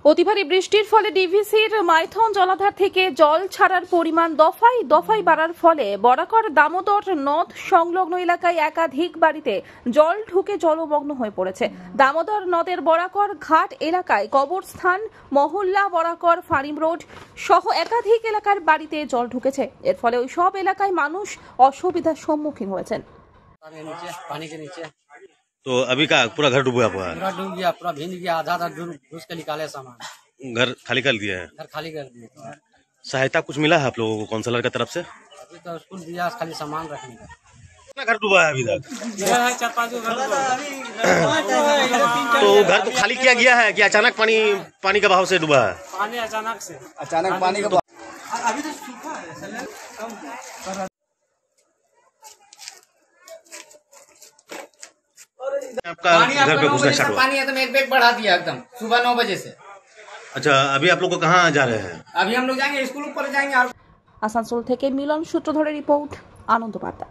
অতি ভারী বৃষ্টির ফলে ডিভিসির মাইথন জলাধার থেকে জল ছাড়ার পরিমাণ দফায় দফায় বাড়ার ফলে বরাকর দামোদর নদ সংলগ্ন এলাকায় একাধিক বাড়িতে জল ঢুকে জলমগ্ন হয়ে পড়েছে। দামোদর নদের বরাকর ঘাট এলাকায় কবরস্থান, মহল্লা, বরাকর ফার্ম রোড সহ একাধিক এলাকার বাড়িতে জল ঢুকেছে। এর ফলে ওই সব এলাকায় মানুষ অসুবিধার সম্মুখীন হয়েছেন। पानी के नीचे तो अभी का पूरा घर डूबा हुआ है? पूरा डूब गया, पूरा भीग गया, आधा आधा घुस के निकाले सामान, घर खाली कर दिया है? घर खाली कर दिए। सहायता कुछ मिला है आप लोगों को काउंसलर की तरफ से? अभी तो स्कूल दिया खाली सामान रखने का। कितना घर डूबा है अभी तक? 4-5 घर तो घर को खाली किया गया है कि अचानक पानी का बहाव से डूबा है? पानी अचानक पानी का अभी तो सूखा है। आपका घर पे घुसना स्टार्ट हुआ? पानी है तो मैं एक बैग बढ़ा दिया एकदम सुबह 9 बजे से। अच्छा, अभी आप लोग को कहाँ जा रहे हैं? अभी हम लोग जाएंगे स्कूल ऊपर जाएंगे। আসানসোল থেকে মিলন সূত্র ধরে রিপোর্ট, আনন্দ বার্তা।